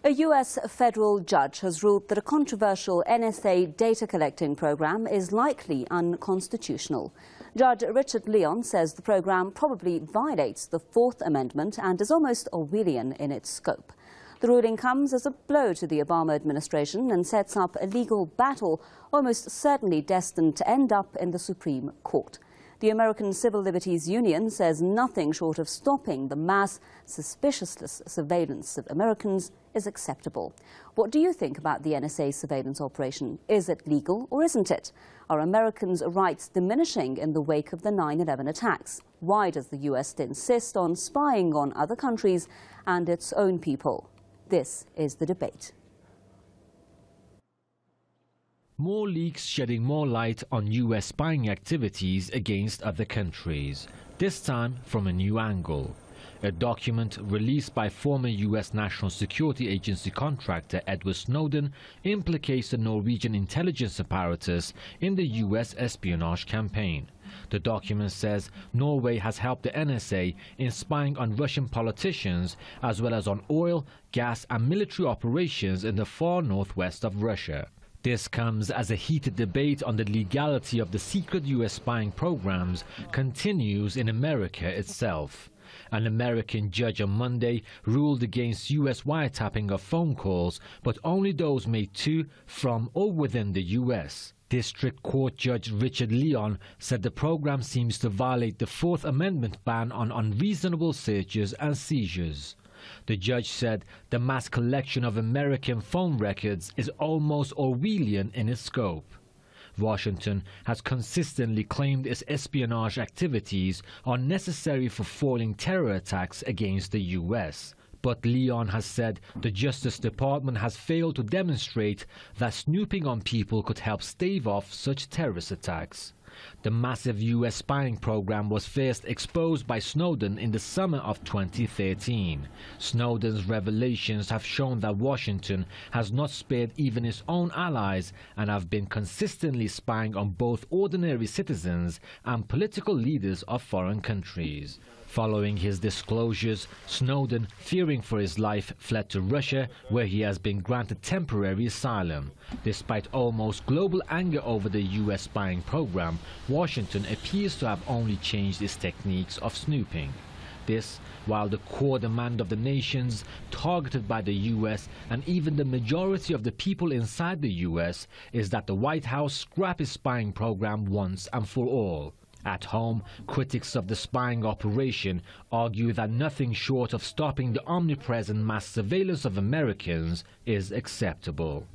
A U.S. federal judge has ruled that a controversial NSA data collecting program is likely unconstitutional. Judge Richard Leon says the program probably violates the Fourth Amendment and is almost Orwellian in its scope. The ruling comes as a blow to the Obama administration and sets up a legal battle almost certainly destined to end up in the Supreme Court. The American Civil Liberties Union says nothing short of stopping the mass, suspicious surveillance of Americans is acceptable. What do you think about the NSA surveillance operation? Is it legal or isn't it? Are Americans' rights diminishing in the wake of the 9/11 attacks? Why does the U.S. insist on spying on other countries and its own people? This is the debate. More leaks shedding more light on U.S. spying activities against other countries, this time from a new angle. A document released by former U.S. National Security Agency contractor Edward Snowden implicates the Norwegian intelligence apparatus in the U.S. espionage campaign. The document says Norway has helped the NSA in spying on Russian politicians as well as on oil, gas and military operations in the far northwest of Russia. This comes as a heated debate on the legality of the secret U.S. spying programs continues in America itself. An American judge on Monday ruled against U.S. wiretapping of phone calls, but only those made to, from or within the U.S. District Court Judge Richard Leon said the program seems to violate the Fourth Amendment ban on unreasonable searches and seizures. The judge said the mass collection of American phone records is almost Orwellian in its scope. Washington has consistently claimed its espionage activities are necessary for foiling terror attacks against the U.S. But Leon has said the Justice Department has failed to demonstrate that snooping on people could help stave off such terrorist attacks. The massive U.S. spying program was first exposed by Snowden in the summer of 2013. Snowden's revelations have shown that Washington has not spared even its own allies and have been consistently spying on both ordinary citizens and political leaders of foreign countries. Following his disclosures, Snowden, fearing for his life, fled to Russia, where he has been granted temporary asylum. Despite almost global anger over the U.S. spying program, Washington appears to have only changed its techniques of snooping. This, while the core demand of the nations, targeted by the U.S. and even the majority of the people inside the U.S., is that the White House scrap its spying program once and for all. At home, critics of the spying operation argue that nothing short of stopping the omnipresent mass surveillance of Americans is acceptable.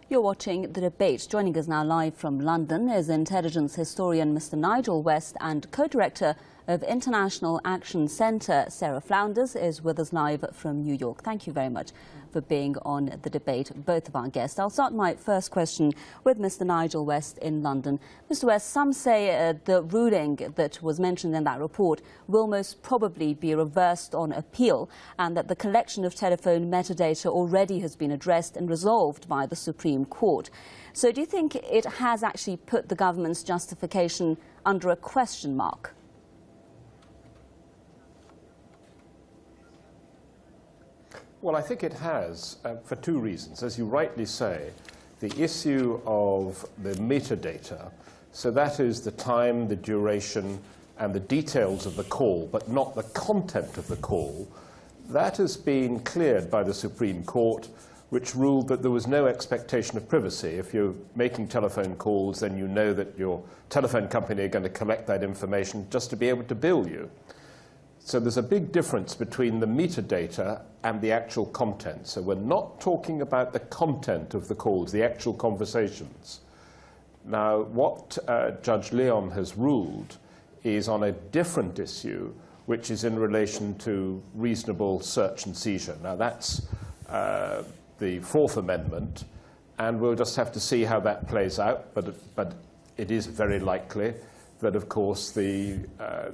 You're watching The Debate. Joining us now live from London is intelligence historian Mr. Nigel West and co-director of International Action Centre, Sarah Flounders, is with us live from New York. Thank you very much for being on The Debate, both of our guests. I'll start my first question with Mr. Nigel West in London. Mr. West, some say the ruling that was mentioned in that report will most probably be reversed on appeal and that the collection of telephone metadata already has been addressed and resolved by the Supreme Court. So do you think it has actually put the government's justification under a question mark? Well, I think it has, for two reasons. As you rightly say, the issue of the metadata, so that is the time, the duration, and the details of the call, but not the content of the call, that has been cleared by the Supreme Court, which ruled that there was no expectation of privacy. If you're making telephone calls, then you know that your telephone company are going to collect that information just to be able to bill you. So there's a big difference between the metadata and the actual content. So we're not talking about the content of the calls, the actual conversations. Now, what Judge Leon has ruled is on a different issue, which is in relation to reasonable search and seizure. Now, that's the Fourth Amendment, and we'll just have to see how that plays out. But it is very likely that, of course, the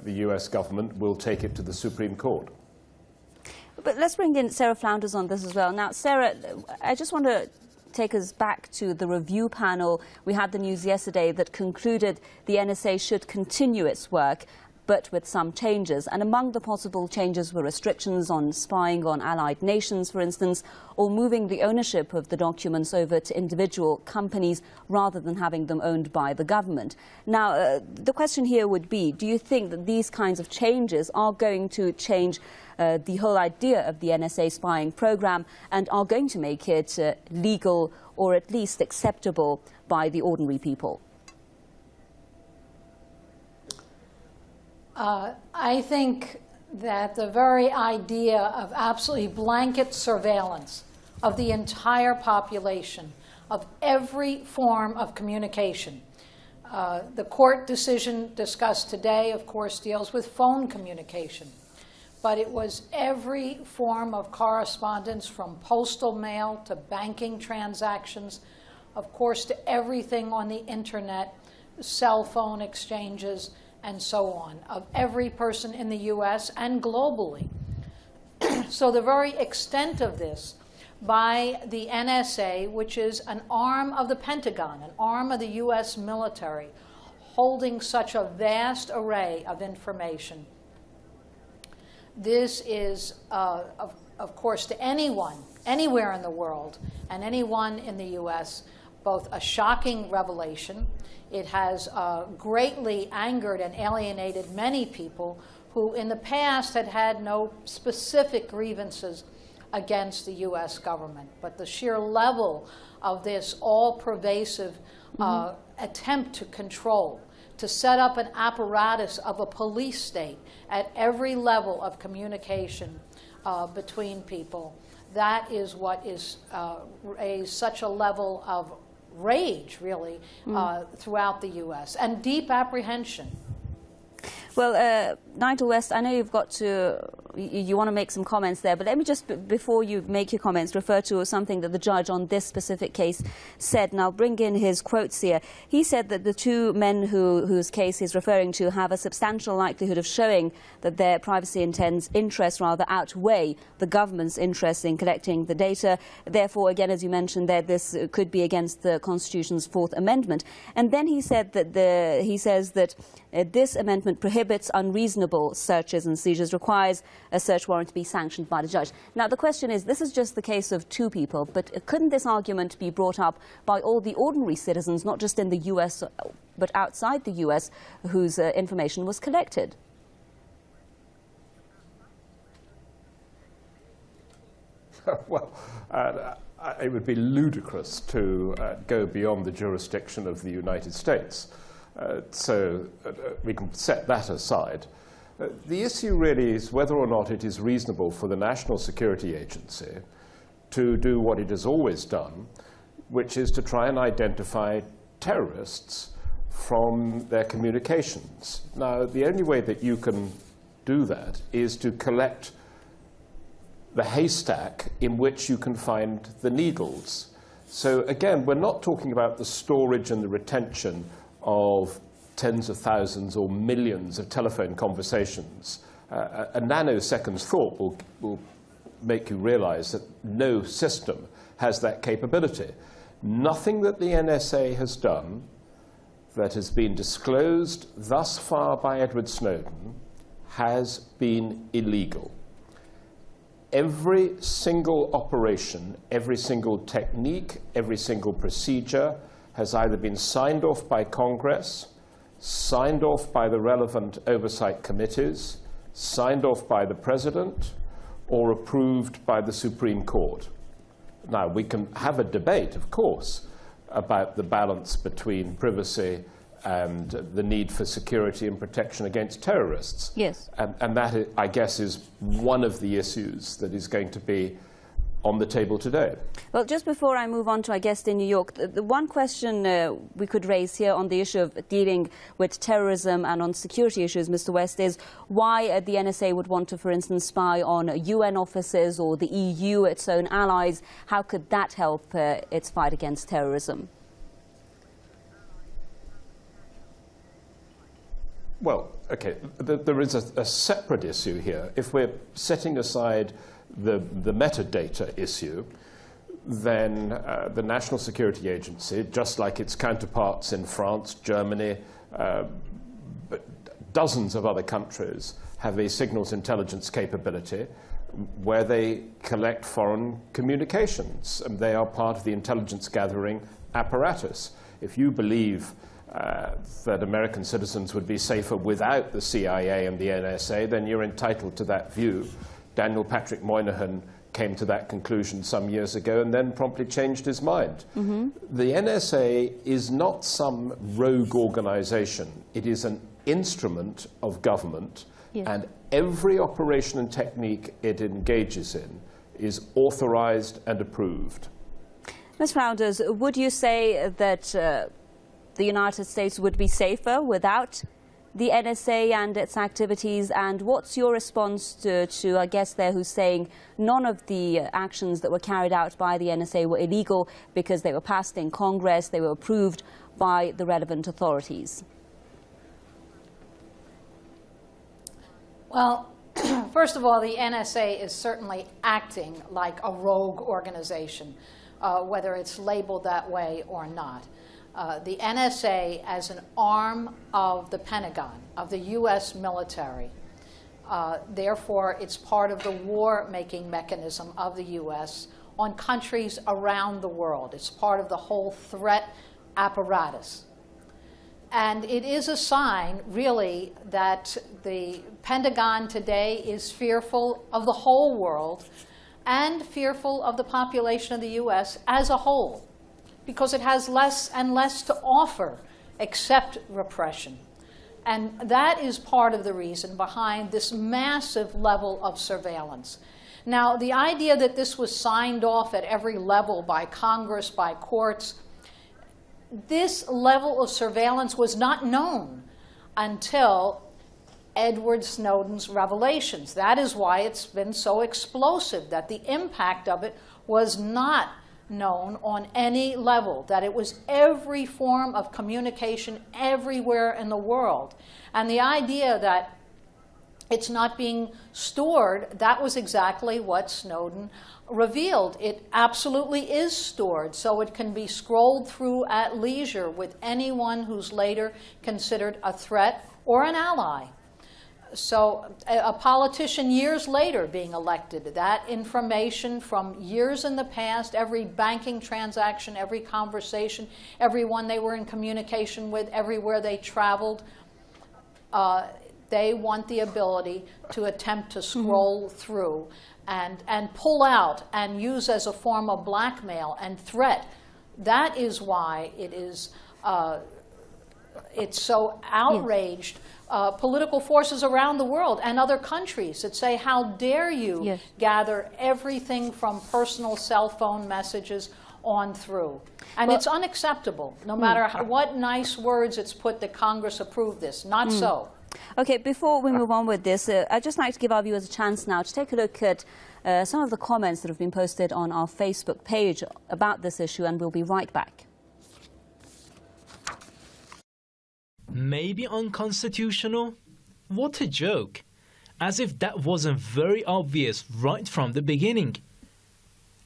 US government will take it to the Supreme Court. But let's bring in Sarah Flounders on this as well. Now, Sarah, I just want to take us back to the review panel. We had the news yesterday that concluded the NSA should continue its work. but with some changes. And among the possible changes were restrictions on spying on allied nations, for instance, or moving the ownership of the documents over to individual companies rather than having them owned by the government. Now, the question here would be, do you think that these kinds of changes are going to change the whole idea of the NSA spying program and are going to make it legal or at least acceptable by the ordinary people? I think that the very idea of absolutely blanket surveillance of the entire population, of every form of communication. The court decision discussed today, of course, deals with phone communication. But it was every form of correspondence, from postal mail to banking transactions, of course, to everything on the internet, cell phone exchanges, and so on, of every person in the US and globally. So the very extent of this by the NSA, which is an arm of the Pentagon, an arm of the US military, holding such a vast array of information, this is, of course, to anyone, anywhere in the world, and anyone in the US, both a shocking revelation. It has greatly angered and alienated many people who in the past had had no specific grievances against the US government. But the sheer level of this all-pervasive attempt to control, to set up an apparatus of a police state at every level of communication between people, that is what is raised such a level of rage, really, throughout the US, and deep apprehension. Well, Nigel West, I know you've got to, you want to make some comments there, but let me just, before you make your comments, refer to something that the judge on this specific case said, and I'll bring in his quotes here. He said that the two men whose case he's referring to have a substantial likelihood of showing that their privacy interests rather outweigh the government's interest in collecting the data. Therefore, again, as you mentioned, that this could be against the Constitution's Fourth Amendment. And then he said that he says that this amendment prohibits unreasonable searches and seizures, requires a search warrant to be sanctioned by the judge. Now, the question is, this is just the case of two people, but couldn't this argument be brought up by all the ordinary citizens, not just in the US, but outside the US, whose information was collected? Well, it would be ludicrous to go beyond the jurisdiction of the United States. So we can set that aside. The issue really is whether or not it is reasonable for the National Security Agency to do what it has always done, which is to try and identify terrorists from their communications. Now, the only way that you can do that is to collect the haystack in which you can find the needles. So again, we're not talking about the storage and the retention of tens of thousands or millions of telephone conversations. A nanosecond's thought will make you realize that no system has that capability. Nothing that the NSA has done that has been disclosed thus far by Edward Snowden has been illegal. Every single operation, every single technique, every single procedure has either been signed off by Congress, signed off by the relevant oversight committees, signed off by the President, or approved by the Supreme Court. Now, we can have a debate, of course, about the balance between privacy and the need for security and protection against terrorists. Yes. And that, I guess, is one of the issues that is going to be on the table today. Well, just before I move on to our guest in New York, the one question we could raise here on the issue of dealing with terrorism and on security issues, Mr. West, is why the NSA would want to, for instance, spy on UN offices or the EU, its own allies. How could that help its fight against terrorism? Well, okay, there is a separate issue here. If we're setting aside the metadata issue, then the National Security Agency, just like its counterparts in France, Germany, dozens of other countries have a signals intelligence capability where they collect foreign communications. And they are part of the intelligence gathering apparatus. If you believe that American citizens would be safer without the CIA and the NSA, then you're entitled to that view. Daniel Patrick Moynihan came to that conclusion some years ago and then promptly changed his mind. The NSA is not some rogue organization. It is an instrument of government, and every operation and technique it engages in is authorized and approved. Ms. Rounders, would you say that the United States would be safer without the NSA and its activities? And what's your response to our guest there who's saying none of the actions that were carried out by the NSA were illegal because they were passed in Congress, they were approved by the relevant authorities? Well, first of all, the NSA is certainly acting like a rogue organization, whether it's labeled that way or not. The NSA, as an arm of the Pentagon, of the U.S. military, therefore it's part of the war-making mechanism of the U.S. on countries around the world. It's part of the whole threat apparatus. And it is a sign, really, that the Pentagon today is fearful of the whole world and fearful of the population of the U.S. as a whole, because it has less and less to offer except repression. And that is part of the reason behind this massive level of surveillance. Now, the idea that this was signed off at every level by Congress, by courts, this level of surveillance was not known until Edward Snowden's revelations. That is why it's been so explosive, that the impact of it was not known on any level, that it was every form of communication everywhere in the world. And the idea that it's not being stored, that was exactly what Snowden revealed. It absolutely is stored, so it can be scrolled through at leisure with anyone who's later considered a threat or an ally. So a politician years later being elected, that information from years in the past, every banking transaction, every conversation, everyone they were in communication with, everywhere they traveled, they want the ability to attempt to scroll through and pull out and use as a form of blackmail and threat. That is why it is it's so outraged political forces around the world and other countries that say, how dare you gather everything from personal cell phone messages on through. And it's unacceptable, no matter what nice words it's put that Congress approved this. Not so. Okay, before we move on with this, I'd just like to give our viewers a chance now to take a look at some of the comments that have been posted on our Facebook page about this issue, and we'll be right back. Maybe unconstitutional? What a joke. As if that wasn't very obvious right from the beginning.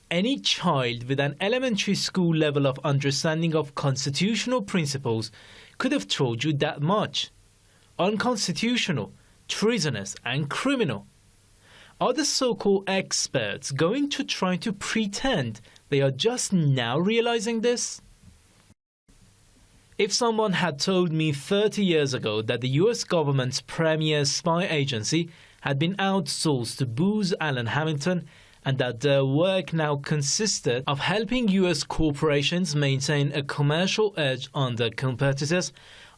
Any child with an elementary school level of understanding of constitutional principles could have told you that much. Unconstitutional, treasonous, and criminal. Are the so-called experts going to try to pretend they are just now realizing this? If someone had told me 30 years ago that the US government's premier spy agency had been outsourced to Booz Allen Hamilton and that their work now consisted of helping US corporations maintain a commercial edge on their competitors,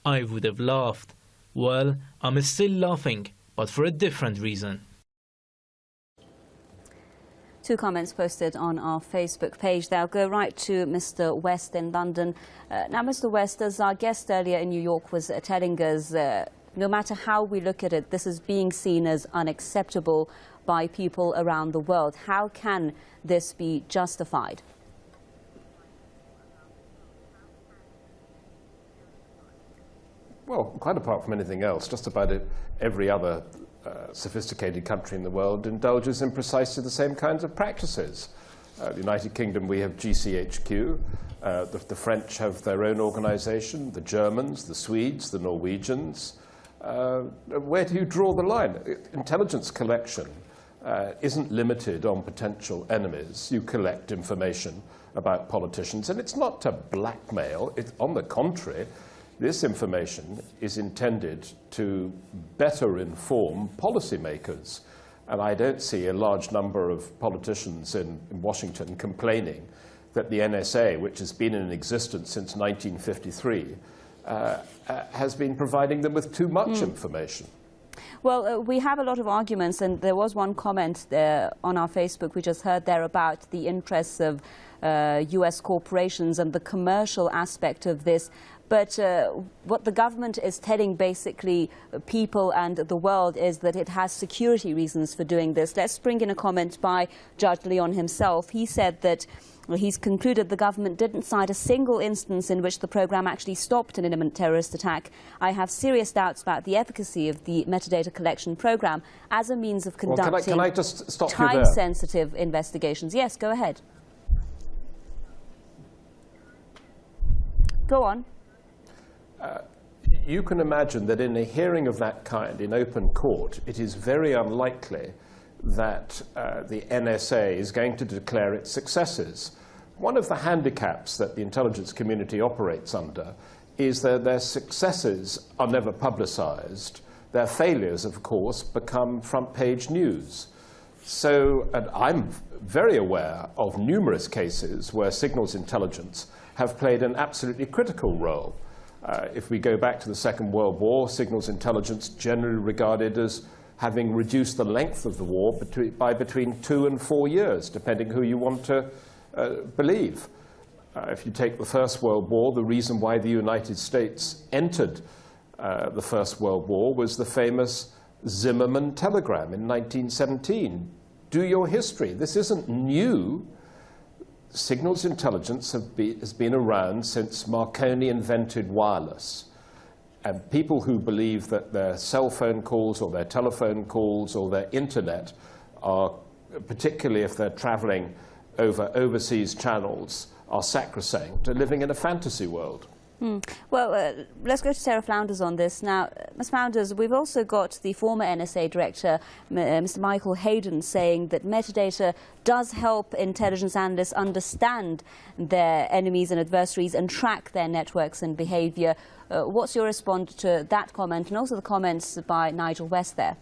I would have laughed. Well, I'm still laughing, but for a different reason. Two comments posted on our Facebook page. They'll go right to Mr. West in London. Now, Mr. West, as our guest earlier in New York was telling us, no matter how we look at it, this is being seen as unacceptable by people around the world. How can this be justified? Well, quite apart from anything else, just about every other sophisticated country in the world indulges in precisely the same kinds of practices. The United Kingdom, we have GCHQ. The French have their own organization, the Germans, the Swedes, the Norwegians. where do you draw the line? Intelligence collection isn't limited on potential enemies. You collect information about politicians, and it's not to blackmail. On the contrary, this information is intended to better inform policymakers. And I don't see a large number of politicians in Washington complaining that the NSA, which has been in existence since 1953, has been providing them with too much information. Well, we have a lot of arguments, and there was one comment there on our Facebook we just heard there about the interests of US corporations and the commercial aspect of this. But what the government is telling basically people and the world is that it has security reasons for doing this. Let's bring in a comment by Judge Leon himself. He said that he's concluded the government didn't cite a single instance in which the program actually stopped an imminent terrorist attack. I have serious doubts about the efficacy of the metadata collection program as a means of conducting can I just stop time-sensitive investigations. Yes, go ahead. Go on. You can imagine that in a hearing of that kind in open court, it is very unlikely that the NSA is going to declare its successes. One of the handicaps that the intelligence community operates under is that their successes are never publicized. Their failures, of course, become front-page news. So, and I'm very aware of numerous cases where signals intelligence have played an absolutely critical role. If we go back to the Second World War, signals intelligence generally regarded as having reduced the length of the war by between 2 and 4 years, depending who you want to believe. If you take the First World War, the reason why the United States entered the First World War was the famous Zimmerman telegram in 1917. Do your history. This isn't new. Signals intelligence has been around since Marconi invented wireless. And people who believe that their cell phone calls or their telephone calls or their internet are, particularly if they're traveling over overseas channels, are sacrosanct, are living in a fantasy world. Well, let's go to Sarah Flounders on this. Now, Ms. Flounders, we've also got the former NSA director, Mr. Michael Hayden, saying that metadata does help intelligence analysts understand their enemies and adversaries and track their networks and behavior. What's your response to that comment and also the comments by Nigel West there?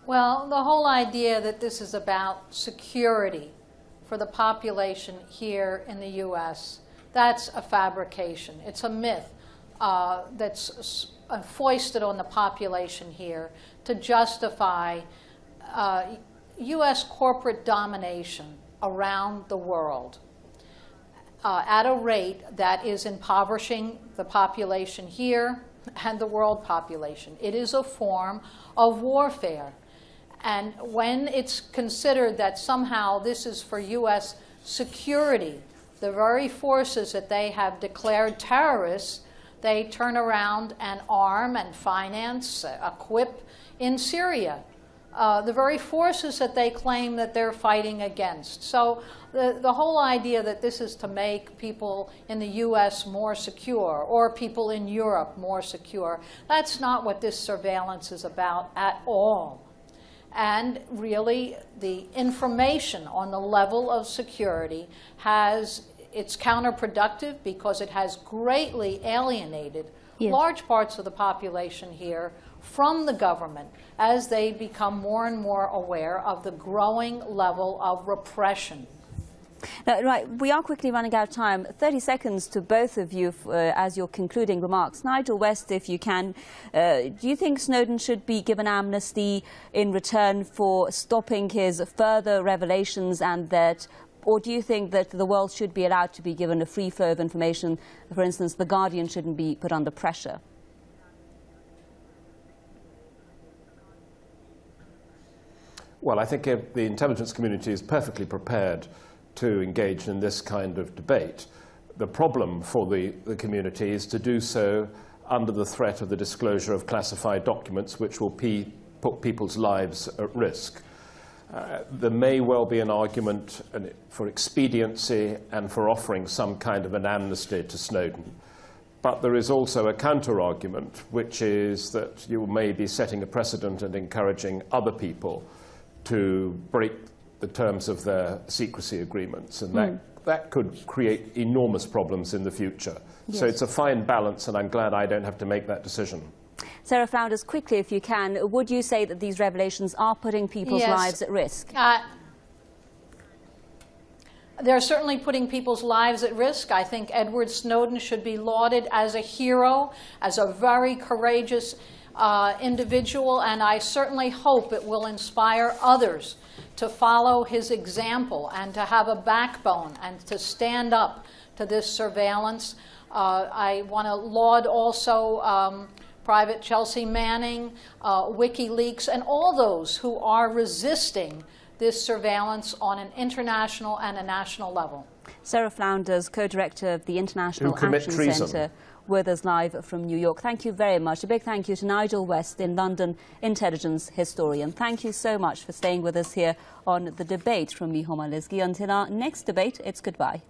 Well, the whole idea that this is about security for the population here in the U.S., that's a fabrication. It's a myth that's foisted on the population here to justify U.S. corporate domination around the world at a rate that is impoverishing the population here and the world population. It is a form of warfare. And when it's considered that somehow this is for U.S. security, the very forces that they have declared terrorists, they turn around and arm and finance, equip in Syria. The very forces that they claim that they're fighting against. So the whole idea that this is to make people in the U.S. more secure or people in Europe more secure, that's not what this surveillance is about at all. And really, the information on the level of security it's counterproductive because it has greatly alienated large parts of the population here from the government as they become more and more aware of the growing level of repression. Right, we are quickly running out of time. 30 seconds to both of you as your concluding remarks. Nigel West, if you can, do you think Snowden should be given amnesty in return for stopping his further revelations, and that, or do you think that the world should be allowed to be given a free flow of information? For instance, The Guardian shouldn't be put under pressure. Well, I think the intelligence community is perfectly prepared to engage in this kind of debate. The problem for the community is to do so under the threat of the disclosure of classified documents, which will put people's lives at risk. There may well be an argument for expediency and for offering some kind of an amnesty to Snowden. But there is also a counter-argument, which is that you may be setting a precedent and encouraging other people to break the terms of their secrecy agreements, and that could create enormous problems in the future. Yes. So it's a fine balance, and I'm glad I don't have to make that decision. Sarah Flounders, quickly if you can, would you say that these revelations are putting people's lives at risk? They're certainly putting people's lives at risk. I think Edward Snowden should be lauded as a hero, as a very courageous individual, and I certainly hope it will inspire others to follow his example and to have a backbone and to stand up to this surveillance. I want to laud also Private Chelsea Manning, WikiLeaks, and all those who are resisting this surveillance on an international and a national level. Sarah Flounders, co-director of the International Action Centre, with us live from New York. Thank you very much. A big thank you to Nigel West in London, intelligence historian. Thank you so much for staying with us here on The Debate from me, Homa Lizgi. Until our next debate, it's goodbye.